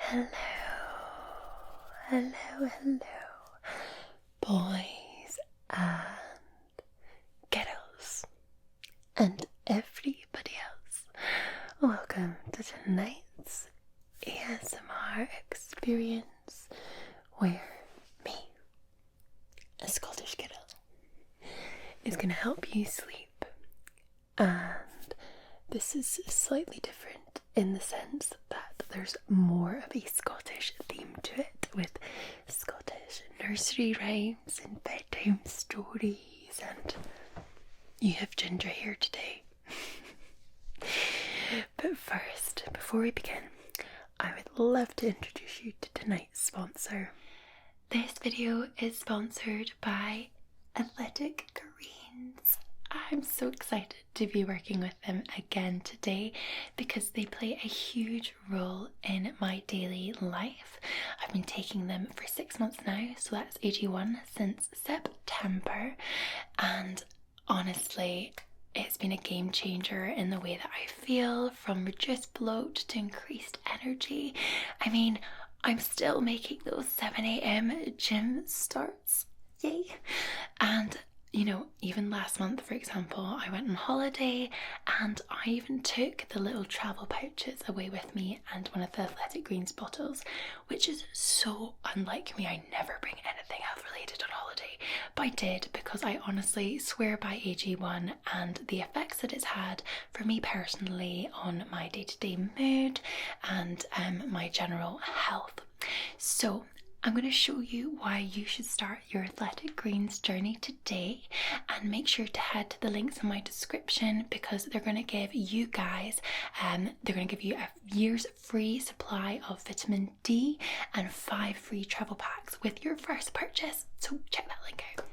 Hello, boys and girls, and everybody else. Welcome to tonight's ASMR experience where me, a Scottish Kettle, is going to help you sleep. And this is slightly different in the sense that there's more of a Scottish theme to it, with Scottish nursery rhymes and bedtime stories, and you have Ginger here today. But first, before we begin, I would love to introduce you to tonight's sponsor. This video is sponsored by Athletic Greens. I'm so excited to be working with them again today because they play a huge role in my daily life. I've been taking them for 6 months now, so that's AG1 since September, and honestly, it's been a game changer in the way that I feel, from reduced bloat to increased energy. I mean, I'm still making those 7 a.m. gym starts, yay! And you know, even last month, for example, I went on holiday and I even took the little travel pouches away with me and one of the Athletic Greens bottles, which is so unlike me. I never bring anything health related on holiday, but I did because I honestly swear by AG1 and the effects that it's had for me personally on my day-to-day mood and my general health. So I'm going to show you why you should start your Athletic Greens journey today, and make sure to head to the links in my description because they're going to give you guys, they're going to give you a year's free supply of vitamin D and 5 free travel packs with your first purchase. So check that link out.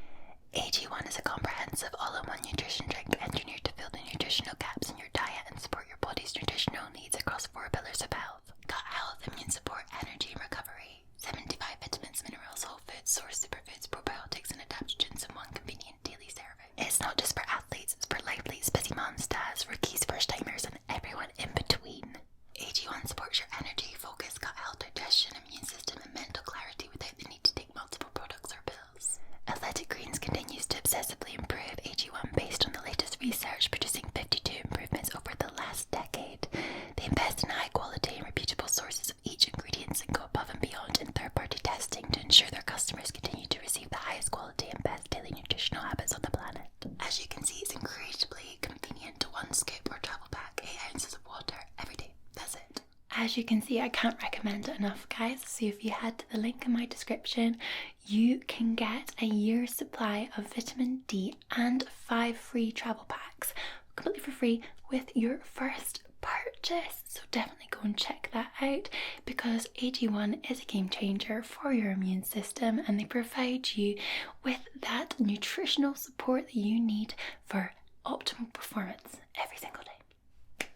AG1 is a comprehensive all-in-one nutrition drink engineered to fill the nutritional gaps in your diet and support your body's nutritional needs across 4 pillars of health: gut health, immune support, energy and recovery. 75 vitamins, minerals, whole foods, source superfoods, probiotics and adaptogens in one convenient daily serving. It's not just for athletes, it's for livelies, busy moms, dads, rookies, first timers and everyone in between. AG1 supports your energy, focus, gut health, digestion, immune system and mental clarity without the need to take multiple products or pills. Athletic Greens continues to obsessively improve AG1 based on the latest research, producing 52 improvements over the last decade. They invest in high quality and reputable sources of each ingredient and go above and beyond in third-party testing to ensure their customers continue to receive the highest quality and best daily nutritional habits on the planet. As you can see, it's incredibly convenient to 1 scoop or travel pack, 8 ounces of water every day. That's it. As you can see, I can't recommend it enough, guys. So if you head to the link in my description, you can get a year's supply of vitamin D and 5 free travel packs completely for free with your first purchase. So definitely go and check that out because AG1 is a game changer for your immune system, and they provide you with that nutritional support that you need for optimal performance every single day.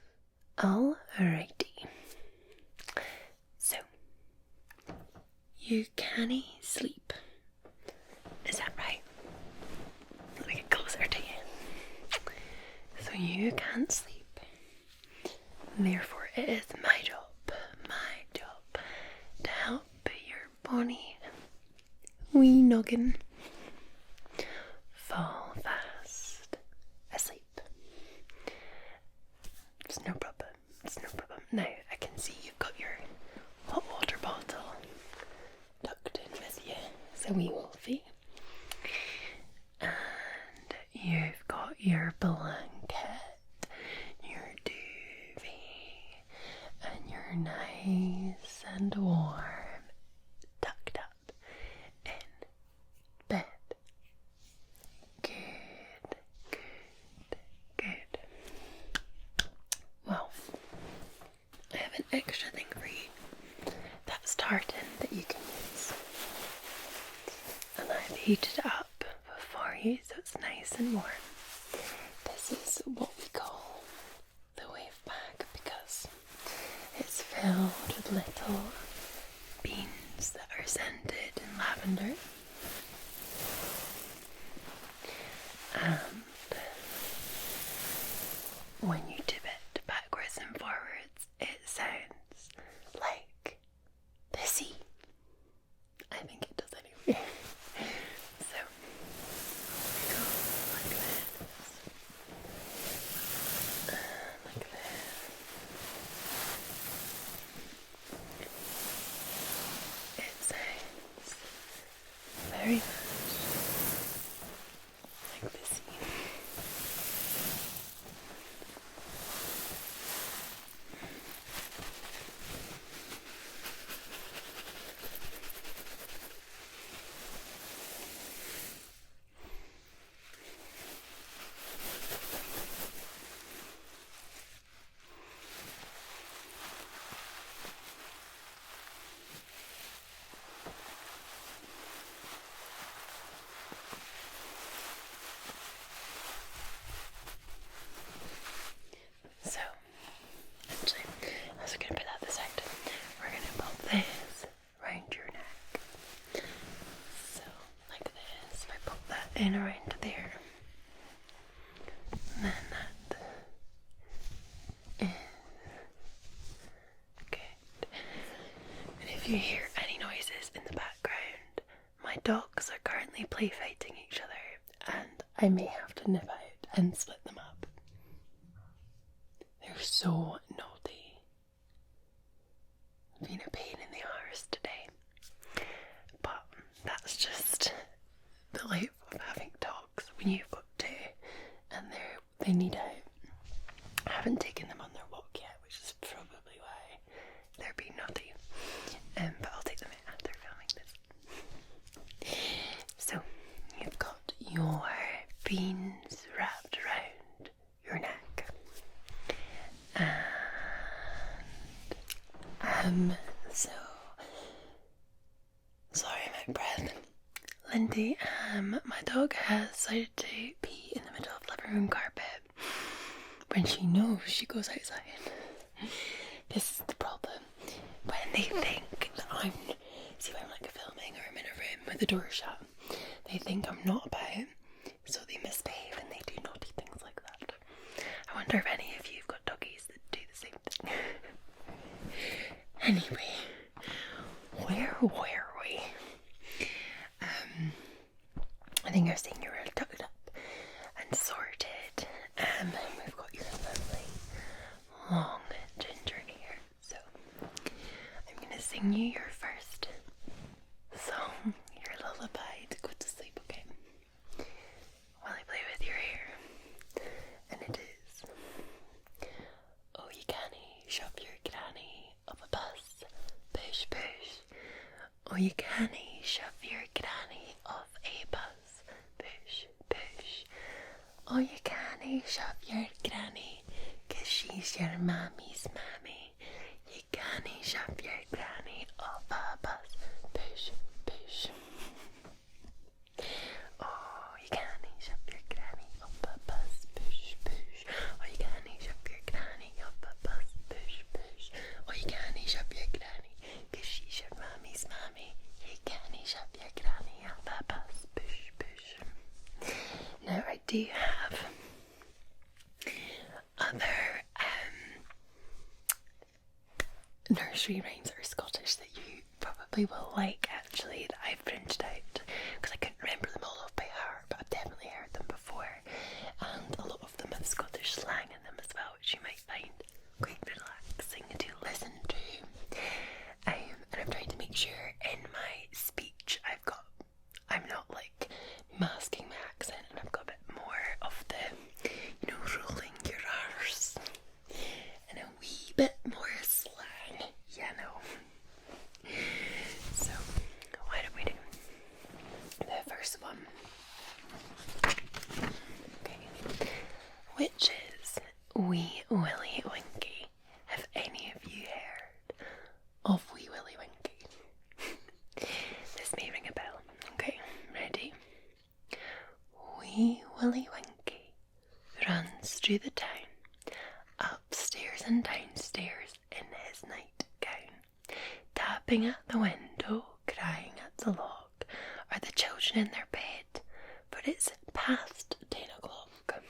Alrighty. So, you can't sleep. Is that right? Let me get closer to you. So you can't sleep. Therefore, it is my job to help your body, wee noggin, fall fast asleep. It's no problem. Now, I can see you've got your hot water bottle tucked in with you, so we will be. And you've got your blanket, your duvet, and you're nice and warm, tucked up in bed. Good. Well, I have an extra thing for you that's tartan that you can use, and I've heated it up for you so it's nice and warm. This is what we call the wave bag because it's filled with little beans that are scented in lavender, and when you tip it backwards and forwards, it sounds like if you hear any noises in the background, my dogs are currently play fighting each other and I may have to nip out and split them up. They're so naughty. Been a pain in the arse today. But that's just the life of having dogs when you've got two and they need out. I haven't taken them on their walk yet, which is probably why they're being naughty. But I'll take them out after filming this. So you've got your beans wrapped around your neck. So sorry, my breath. Lindy, my dog has decided to pee in the middle of the living room carpet when she knows she goes outside. This is the problem. When they think that when I'm like filming or I'm in a room with the door shut, they think I'm not about, so they misbehave and they do naughty things like that. I wonder if any of you have got doggies that do the same thing. Anyway, where were we? I think I was saying you were tucked up and sorted. We've got your lovely long ginger hair. So I'm going to sing you your first song, your lullaby to go to sleep, okay? While I play with your hair. And it is: oh, you canny shove your granny up a bus, push push. Oh, you canny shove your granny off a bus, push push. Oh, you canny shove your granny, 'cause she's your mammy's mammy. You canny shove your granny off a bus, push push. Oh, you canny shove your granny up a bus, push push. Oh, you canny shove your granny up a bus, push push. Oh, you canny shove your granny, 'cause she's your mammy's mammy. You canny shove your granny up a bus, push push. Now I do have other nursery rhymes that are Scottish that you probably will like, actually, that I've printed out because I couldn't remember them all off by heart, but I've definitely heard them before, and a lot of them have Scottish slang in them as well, which you might find quite relaxing to listen to. And I'm trying to make sure in my speech I'm not like masking my accent, and I've got a bit more of the, rolling your R's and a wee bit more slang, So, why don't we do the first one? Okay. Which is Wee Willie Winkie. Have any of you heard of Wee Willie Winkie? This may ring a bell. Okay, ready? Wee Willie Winkie runs through the town, upstairs and downstairs in his nightgown, tapping at the window, crying at the lock. Are the children in their bed? For it's past 10 o'clock.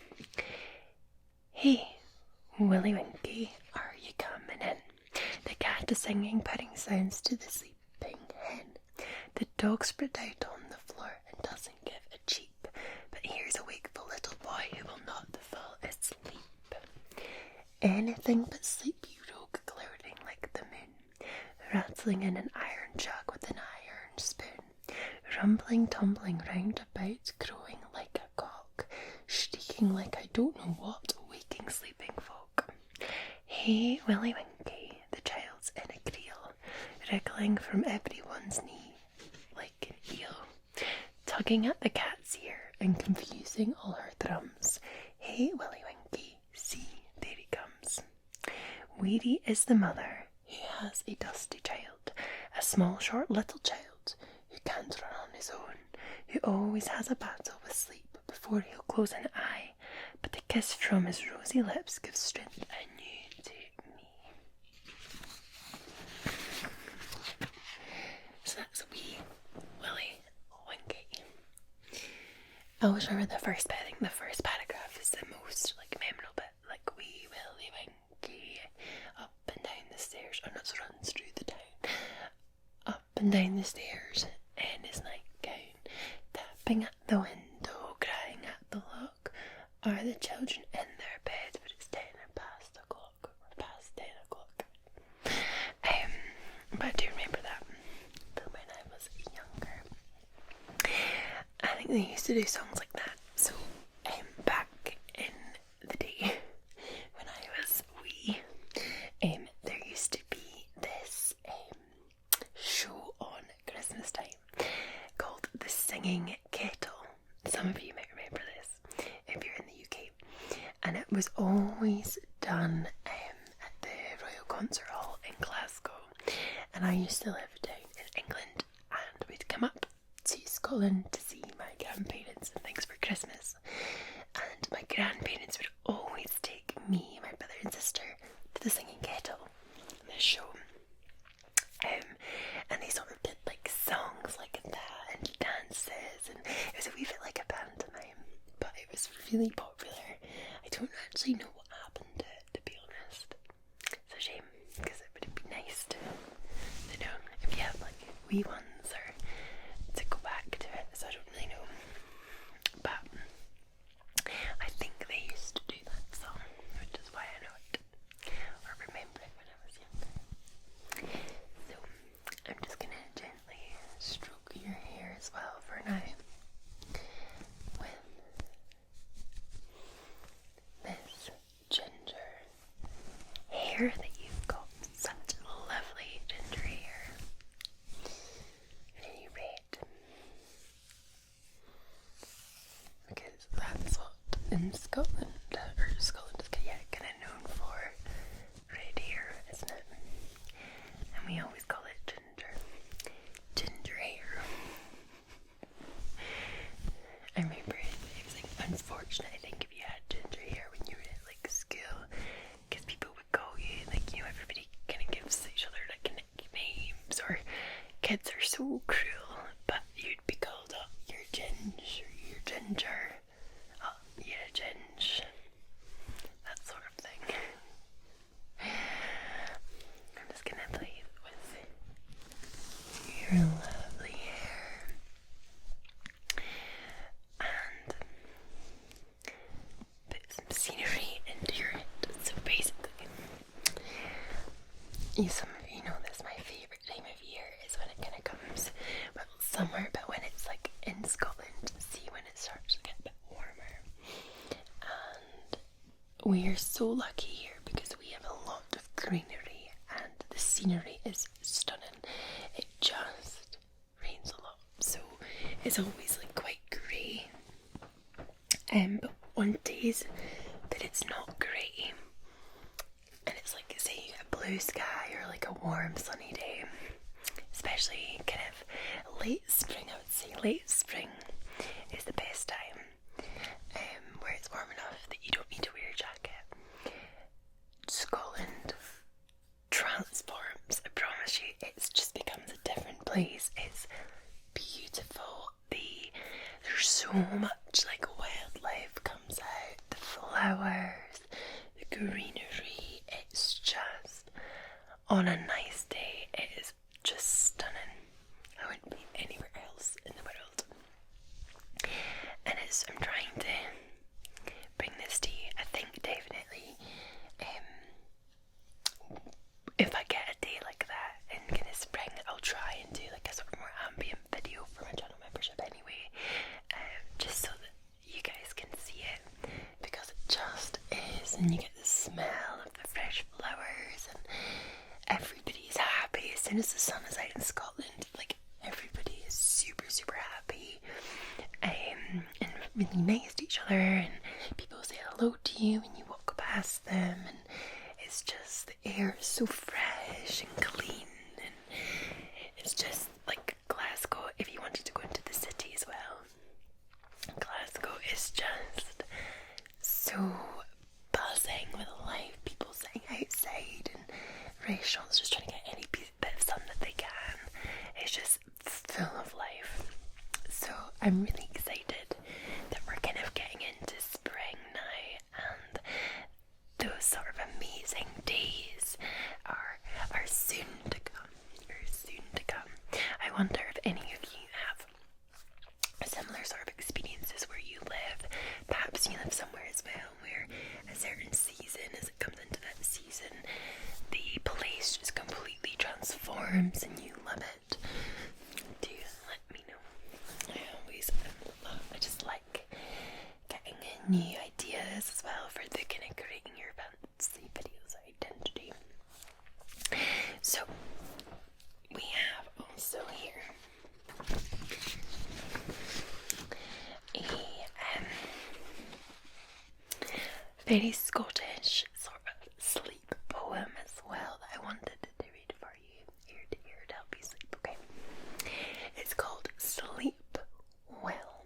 Hey, Willie Winkie, are you coming in? The cat is singing, putting sounds to the sleeping hen. The dog spread out on the floor and doesn't give a cheep, but here's a wakeful little boy who will not fall asleep. Anything but sleep, you rogue, gloating like the moon, rattling in an iron jug with an iron spoon, rumbling, tumbling round about, crowing like a cock, shrieking like I don't know what, waking sleeping folk. Hey, Willie Winkie, the child's in a creel, wriggling from everyone's knee like an eel, tugging at the cat's ear and confusing all her thrums. Hey, Willie Winkie, see, there he comes. Weary is the mother who has a dusty child, a small, short little child who can't run on his own, who always has a battle with sleep before he'll close an eye, but the kiss from his rosy lips gives strength anew to me. So that's Wee Willie Winkie. I always remember the first bit. I think the first paragraph is the most memorable bit. Wee Willie Winkie up and down the stairs, and it runs through the town, and down the stairs in his nightgown, tapping at the window, crying at the lock. Are the children in their bed? But it's 10 past o'clock, or past 10 o'clock. But I do remember that from when I was younger. I think they used to do songs like that. So back in the day when I was wee, there used to be this show on Christmas time called the Singing Kettle. Some of you might remember this if you're in the UK, and it was always done at the Royal Concert Hall in Glasgow, and I used to live down in England, and we'd come up to Scotland to see my grandparents and things for Christmas, and my grandparents would always take me, my brother and sister, to the Singing Kettle, this show, and they sort of did like songs like that and dances, and it was a wee bit like a pantomime, but it was really popular. I don't actually know what happened to it, to be honest. It's a shame, because it would be nice to know if you have like wee ones or to go back to it, so I don't really know. But I think they used to do that song, which is why I know it, or remember it when I was younger. So I'm just going to gently stroke your hair as well for now with this ginger hair that you've got. Such lovely ginger hair. Really red. Because that's what in Scotland, or Scotland is kind of known for red hair, isn't it? And we always call it ginger hair. I remember it was like unfortunate, I think, if you had ginger hair when you were at like school, because people would call you like, everybody kind of gives each other like nicknames, or kids are so cruel, but you'd be called up, you're Ginge, or you're Ginger, oh, you're a Ginge, that sort of thing. I'm just gonna play with your lovely hair and put some scenery into your head. So basically, some of you know this, my favourite time of year is when it kind of comes, well, summer, but when it's like in Scotland, see, when it starts to get a bit warmer. And we are so lucky here because we have a lot of greenery and the scenery is stunning. It just rains a lot, so it's always like quite grey. But on days that it's not grey, and it's like, say, a blue sky or like a warm sunny day, especially kind of late spring, I would say late spring is the best time, where it's warm enough that you don't need to wear a jacket. Scotland transforms, I promise you. It just becomes a different place. It's beautiful. There's so much like wildlife comes out, the flowers, the greenery. It's just, on a nice day, it is just stunning. I wouldn't be anywhere else in the world. And I'm trying to bring this to you. I think definitely if I get a day like that in kind of spring, I'll try and do like a sort of more ambient video for my channel membership anyway, just so that you guys can see it, because it just is, and you get the smell of the fresh flowers, and everybody's happy as soon as the sun is out in Scotland. Like, everybody is super happy, and really nice to each other, and people say hello to you when you walk past them, and it's just, the air is so fresh and clean, and it's just like Glasgow. If you wanted to go into the city as well, Glasgow is just so buzzing with life, people sitting outside and restaurants just trying to get any bit of sun that they can. It's just full of life. So I'm really excited that we're kind of getting into spring now, and those sort of amazing days are soon to come. wonder if any of you have similar sort of experiences where you live. Perhaps you live somewhere as well where a certain season, as it comes into that season, the place just completely transforms and you love it. Do let me know. I just like getting new ideas as well for the kind of creating your fancy videos that I tend to do. So we have also here a very Scottish sort of sleep poem as well that I wanted to read for you, ear to ear, to help you sleep, okay? It's called Sleep Well.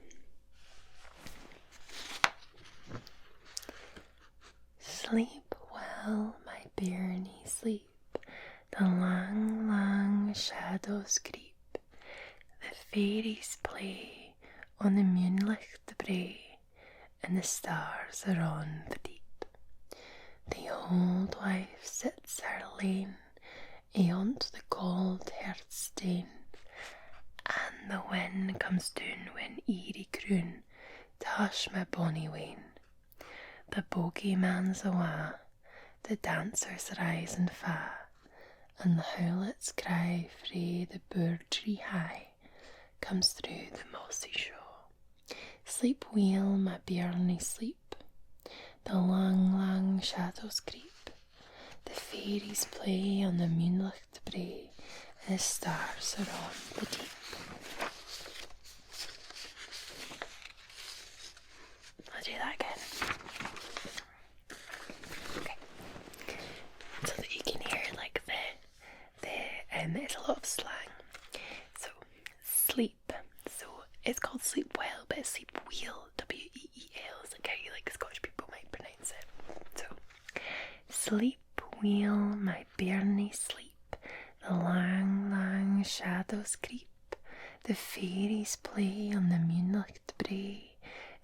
Sleep well, my bairnie, sleep. The lang, lang shadows creep. The fairies play on the moonlit brae, and the stars are on the deep. The old wife sits her lane ayont the cold hearth stane, and the wind comes down when eerie croon to hush my bonny wayne. The bogeyman's awa', the dancers rise and fa', and the howlets cry frae the bird tree high comes through the mossy shaw. Sleep weel, my bairnie, sleep. The lang, lang shadows creep. The fairies play on the moonlit brae, and the stars are on the deep. I'll do that again. Okay. So that you can hear like it's a lot of slang. So sleep. So it's called sleep well, but it's sleep wheel. W-E-E-L is like how you like Scottish people might pronounce it. So sleep wheel, my bairnie, sleep. The lang, lang shadows creep. The fairies play on the moonlit brae,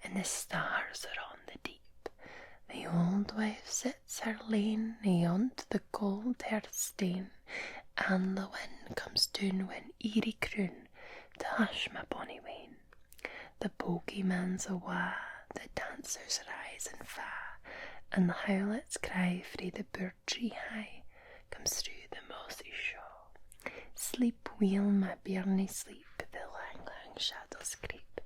and the stars are on the deep. The old wife sits her lane ayont the cold hearth stane, and the wind comes down when eerie croon to hush my bonny wayne. The bogeyman's awa', the dancers rise and fa', and the howlets cry frae the bird tree high comes through the mossy shaw. Sleep weel, my bairnie, sleep. The lang, lang shadows creep.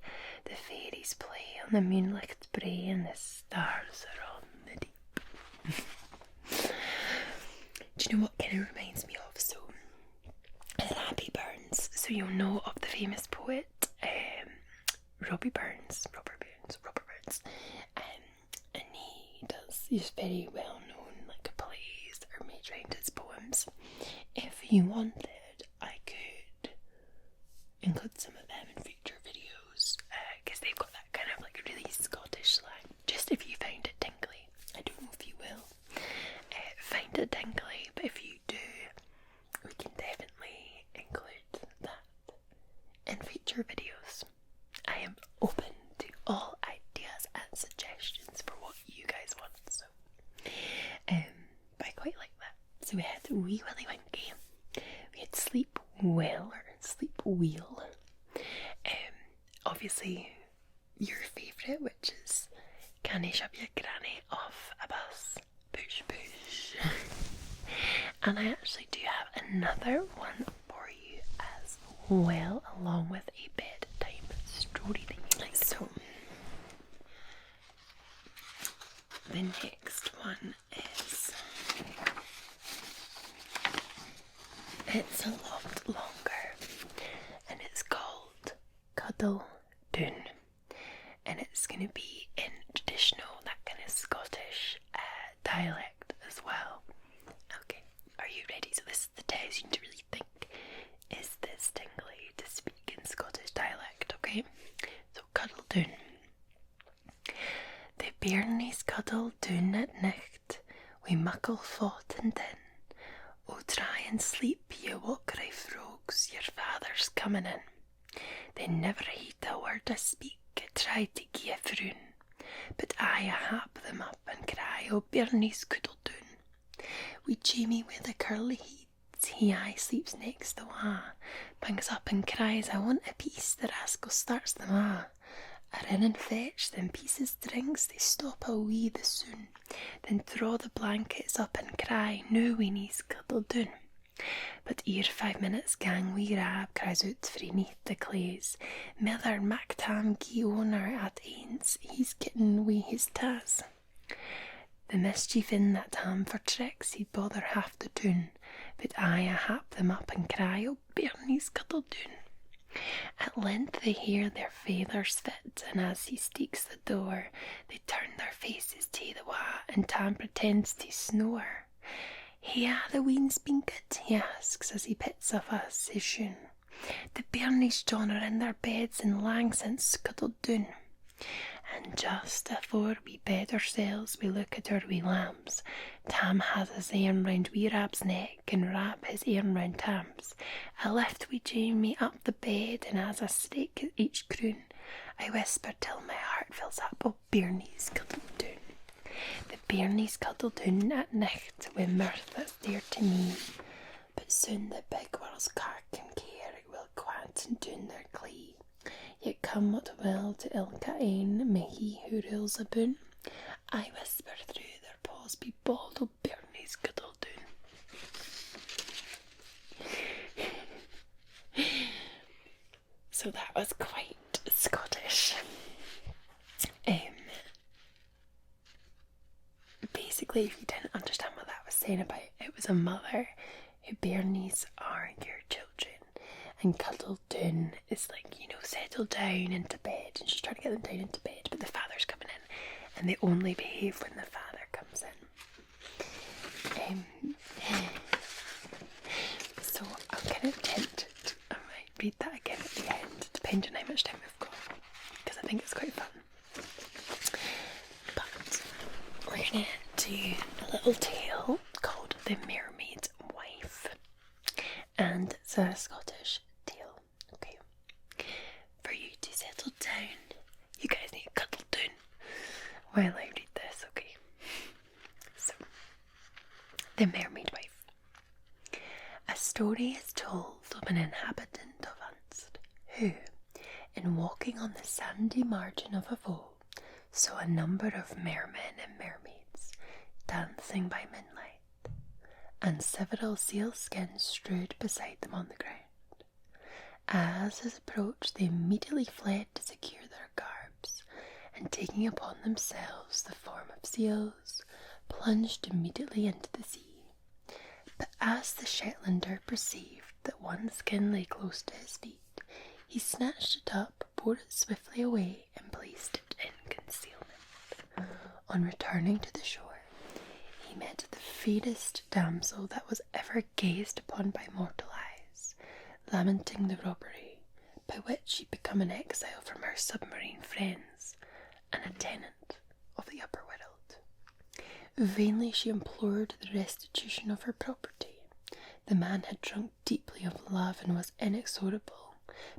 The fairies play on the moonlit brae, and the stars are on the deep. Do you know what kind of reminds me of? So, Robbie Burns. So you'll know of the famous poet Robert Burns. And he's very well known, like plays are made around his poems. If you wanted, I could include some of them in future videos, because they've got that kind of like really Scottish slang. Just if you find it tingly. I don't know if you will find it tingly, but if you do, we can definitely include that in future videos. I am open to all ideas and suggestions for what you guys want, so but I quite like that. So we had Wee Willie Winkie, we had Sleep Well or Sleep Wheel, obviously your favourite, which is Can I shove your granny off a bus? Push push. And I actually do have another one for you as well, along with a bedtime story that you like. So the next one is, it's a lot longer, and it's called Cuddle Doon, and it's going to be in traditional, that kind of Scottish dialect as well. Okay, are you ready? So this is the test. You need to really think, is this tingly to speak in Scottish dialect? Okay, so Cuddle Doon. The bairnies cuddle doon at nicht, wi muckle fought and din. Oh, try and sleep, ye walk-ray frogs, your father's coming in. They never heed a word I speak, try to gie froon, but I hap them up and cry, oh, bairnies cuddle doon. We Jamie with the curly heads, beds, he aye sleeps next the wa, bangs up and cries, I want a piece, the rascal starts them a. I rin and fetch them pieces drinks, they stop a wee the soon, then throw the blankets up and cry, no weenies cuddle doon. But ere 5 minutes gang wee Rab cries out frae neath the clays, Mither Mactam gie owner at ains, he's kitten wi his tas. The mischief in that ham for tricks he'd bother half the toon, but I hap them up and cry, oh bairnies cuddle doon. At length they hear their faither's fit, and as he steeks the door, they turn their faces to the wa, and Tam pretends to snore. Hey, the ween's been good, he asks, as he pits of us his shoon. The bairnies John are in their beds and lang since cuddled doon. And just afore we bed ourselves, we look at our wee lambs. Tam has his arm round wee Rab's neck, and Rab his arm round Tam's. I lift wee Jamie up the bed, and as I stake at each croon, I whisper till my heart fills up, oh bairnies cuddle doon. The bairnies cuddle doon at nicht wi' mirth that's dear to me, but soon the big world's cark and care will quant and doon their glee. Yet come what will to ilka ane, may he who rules aboon, I whisper through their paws be bald, oh bairnies cuddle doon. So that was quite Scottish. Basically, if you didn't understand what that was saying about, it was a mother who bairnies are your children, and cuddle doon is like, you know, settle down into bed, and she's trying to get them down into bed, but the father's coming in, and they only behave when the father comes in. So I'm kind of tempted, I might read that again at the end, depending on how much time we've got, because I think it's quite fun. But we're going to do a little tale called The Mere Midwife, and it's a Scottish tale. Okay, for you to settle down, you guys need to cuddle down while I read this. Okay, so The Mere Midwife. A story is told of an inhabitant of Unst who, in walking on the sandy margin of a vole, saw a number of mermen and mermaids dancing by moonlight, and several sealskins strewed beside them on the ground. As his approached, they immediately fled to secure their garbs, and taking upon themselves the form of seals, plunged immediately into the sea. But as the Shetlander perceived that one skin lay close to his feet, he snatched it up, bore it swiftly away, and placed it in concealment. On returning to the shore, he met the fairest damsel that was ever gazed upon by mortal eyes, lamenting the robbery by which she become an exile from her submarine friends and a tenant of the upper world. Vainly she implored the restitution of her property. The man had drunk deeply of love and was inexorable,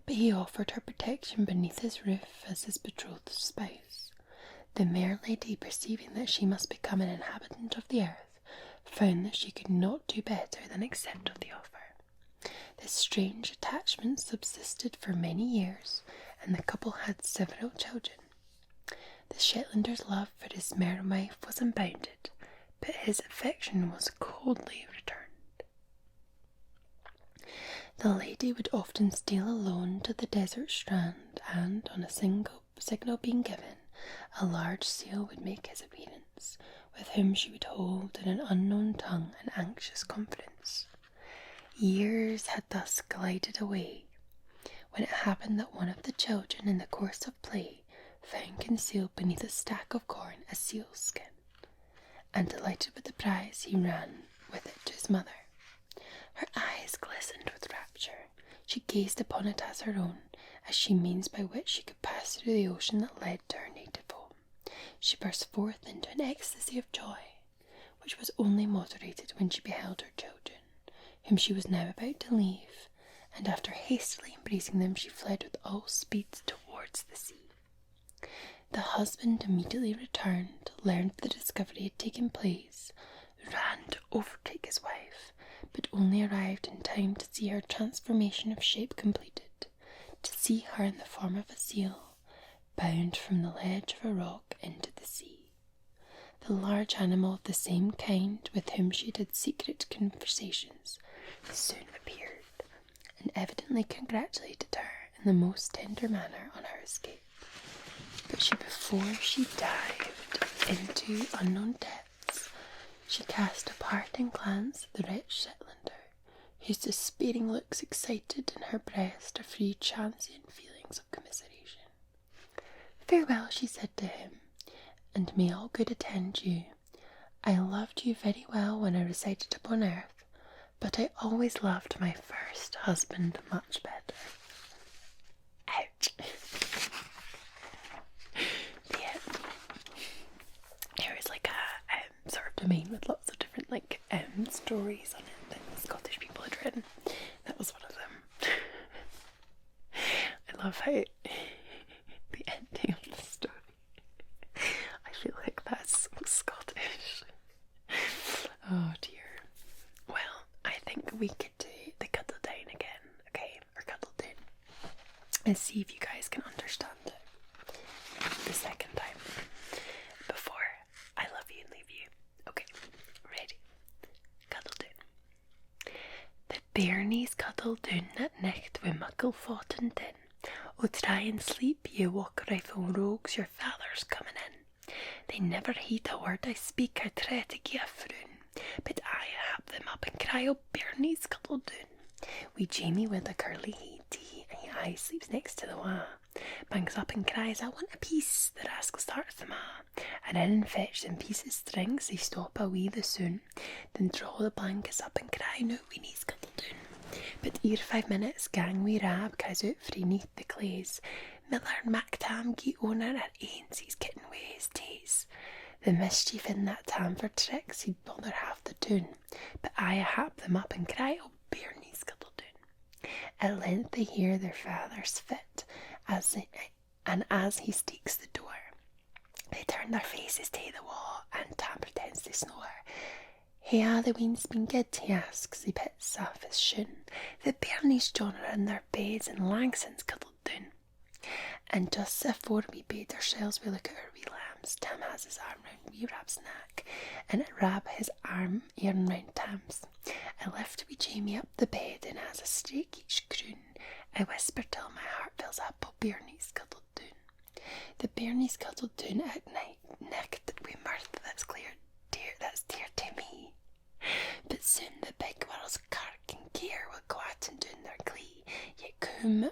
but he offered her protection beneath his roof as his betrothed spouse. The mere lady, perceiving that she must become an inhabitant of the earth, found that she could not do better than accept of the offer. This strange attachment subsisted for many years, and the couple had several children. The Shetlander's love for his merwife was unbounded, but his affection was coldly returned. The lady would often steal alone to the desert strand, and, on a signal being given, a large seal would make his appearance, with whom she would hold in an unknown tongue an anxious conference. Years had thus glided away, when it happened that one of the children, in the course of play, found concealed beneath a stack of corn a sealskin, and delighted with the prize, he ran with it to his mother. Her eyes glistened with rapture. She gazed upon it as her own, as she means by which she could pass through the ocean that led to her native home. She burst forth into an ecstasy of joy, which was only moderated when she beheld her children, whom she was now about to leave, and after hastily embracing them, she fled with all speed towards the sea. The husband immediately returned, learned the discovery had taken place, ran to overtake his wife, but only arrived in time to see her transformation of shape completed, to see her in the form of a seal, bound from the ledge of a rock into the sea. The large animal of the same kind with whom she had secret conversations soon appeared, and evidently congratulated her in the most tender manner on her escape. But before she dived into unknown depths, she cast a parting glance at the wretched Shetlander, whose despairing looks excited in her breast a few transient feelings of commiseration. "Farewell," she said to him, "and may all good attend you. I loved you very well when I resided upon earth, but I always loved my first husband much better." Ouch. Yeah. Here is like a sort of domain with lots of different stories on it that Scottish people had written. That was one of them. I love how the ending of the story, I feel like that's so Scottish. Oh dear. Well, I think we could do the cuddle down again, okay? Or cuddle down. And see if you guys can understand it the second time before I love you and leave you. Okay, ready? Cuddle down. The bairnies cuddle down at night wi' muckle thought and din. O try and sleep, ye walk rifle rogues, your father's coming in. They never heed a word I speak, I try to gie a frown, but I hap them up and cry, O bairnies cuddle down. Wee Jamie with a curly tea, and he aye sleeps next to the wa. Bangs up and cries, I want a piece. The rascal starts them and in fetch them pieces strings, they stop a wee the soon, then draw the blankets up and cry, No weenies cuddle down. But ere 5 minutes, gang wee Rab cries out frae neath the clays, Miller and Mactam gie owner at ains, he's kitten wi' his taes. The mischief in that tam for tricks, he'd bother half the tune, but I hap them up and cry, Oh bairnies cuddle down. At length they hear their father's fit, and as he steeks the door, they turn their faces to the wall, and Tam pretends to snore. Hey, the ween's been good, he asks, he pits off his shoon. The bairnies John are in their beds, and lang since cuddled down. And just afore we bade ourselves, we look at our wee lambs. Tam has his arm round wee Rab's neck, and Rab his arm e'en round Tam's. I lift wee Jamie up the bed, and as a streak each croon, I whisper till my heart fills up, Oh bairnies cuddled down. The bairnies cuddled down at night, necked wi' mirth that's dear to me. But soon the big world's cark and care will go out and down their glee, yet come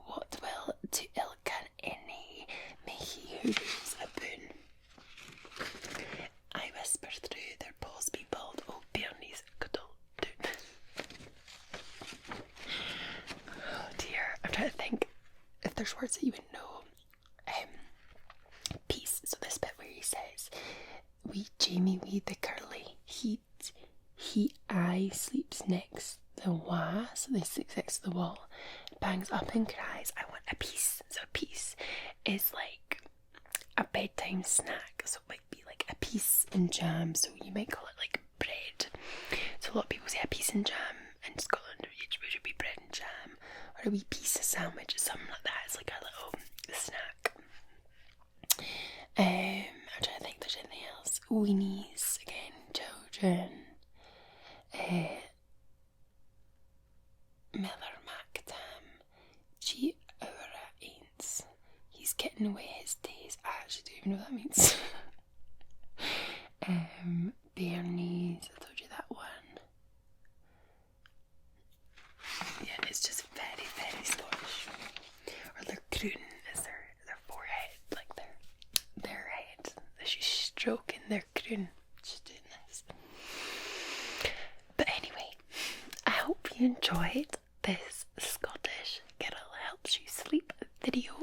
what will to ilkan any, may he who rules a boon. I whisper through their paws be bald, Oh bairnies cuddle down. Oh dear, I'm trying to think if there's words that you would know. Peace. So this bit where he says, wee Jamie wee the curly he aye sleeps next the wa, so they sleep next to the wall, bangs up and cries, I want a piece. So a piece is like a bedtime snack, so it might be like a piece in jam, so you might call it like bread. So a lot of people say a piece in jam in Scotland, which would be bread and jam, or a wee piece of sandwich or something like that. It's like a little snack. I'm trying to think if there's anything else. Weenies, again, children. Miller Mactam, G. Aura Ains. He's getting away his days. I actually don't even know what that means. Bairnies, I told you that one. Yeah, it's just very, very Scottish. Or their croon is their forehead, like their head. She's stroking their croon. She's doing this. But anyway, I hope you enjoyed this Scottish Kettle Helps You Sleep video.